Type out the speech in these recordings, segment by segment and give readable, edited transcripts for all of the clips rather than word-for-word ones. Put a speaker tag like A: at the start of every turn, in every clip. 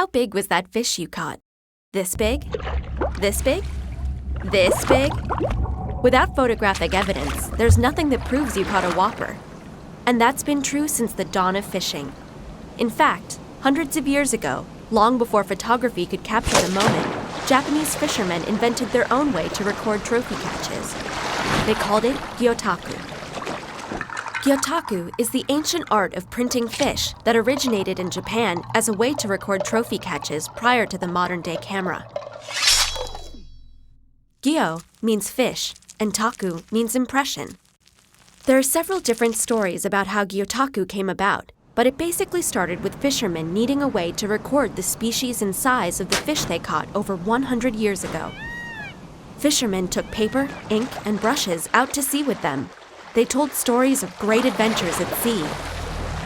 A: How big was that fish you caught? This big? This big? This big? Without photographic evidence, there's nothing that proves you caught a whopper. And that's been true since the dawn of fishing. In fact, hundreds of years ago, long before photography could capture the moment, Japanese fishermen invented their own way to record trophy catches. They called it Gyotaku. Gyotaku is the ancient art of printing fish that originated in Japan as a way to record trophy catches prior to the modern-day camera. Gyo means fish, and taku means impression. There are several different stories about how Gyotaku came about, but it basically started with fishermen needing a way to record the species and size of the fish they caught over 100 years ago. Fishermen took paper, ink, and brushes out to sea with them. They told stories of great adventures at sea.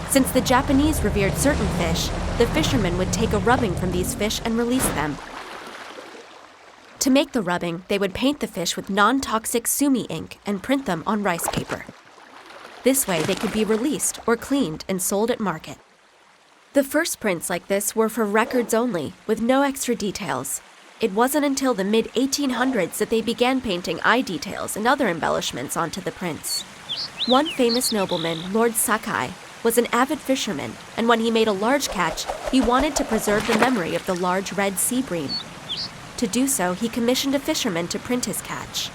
A: Since the Japanese revered certain fish, the fishermen would take a rubbing from these fish and release them. To make the rubbing, they would paint the fish with non-toxic sumi ink and print them on rice paper. This way, they could be released or cleaned and sold at market. The first prints like this were for records only, with no extra details. It wasn't until the mid-1800s that they began painting eye details and other embellishments onto the prints. One famous nobleman, Lord Sakai, was an avid fisherman, and when he made a large catch, he wanted to preserve the memory of the large red sea bream. To do so, he commissioned a fisherman to print his catch.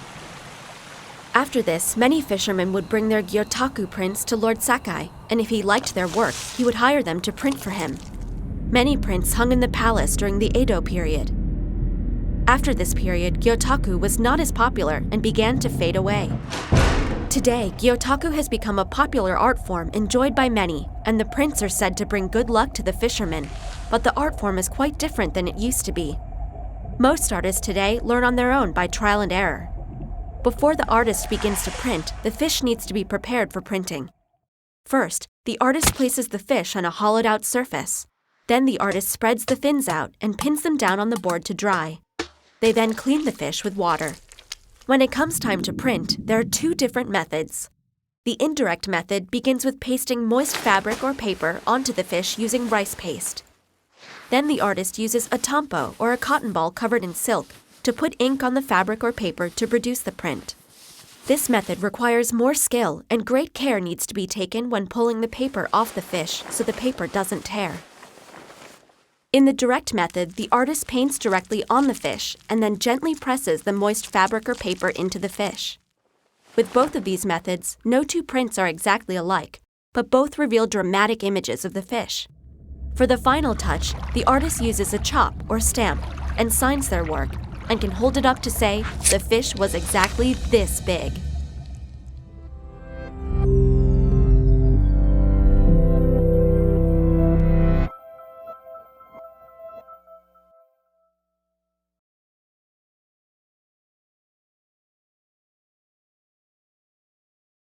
A: After this, many fishermen would bring their Gyotaku prints to Lord Sakai, and if he liked their work, he would hire them to print for him. Many prints hung in the palace during the Edo period. After this period, Gyotaku was not as popular and began to fade away. Today, Gyotaku has become a popular art form enjoyed by many, and the prints are said to bring good luck to the fishermen, but the art form is quite different than it used to be. Most artists today learn on their own by trial and error. Before the artist begins to print, the fish needs to be prepared for printing. First, the artist places the fish on a hollowed-out surface. Then the artist spreads the fins out and pins them down on the board to dry. They then clean the fish with water. When it comes time to print, there are two different methods. The indirect method begins with pasting moist fabric or paper onto the fish using rice paste. Then the artist uses a tampo or a cotton ball covered in silk to put ink on the fabric or paper to produce the print. This method requires more skill, and great care needs to be taken when pulling the paper off the fish so the paper doesn't tear. In the direct method, the artist paints directly on the fish and then gently presses the moist fabric or paper into the fish. With both of these methods, no two prints are exactly alike, but both reveal dramatic images of the fish. For the final touch, the artist uses a chop or stamp and signs their work, and can hold it up to say, the fish was exactly this big.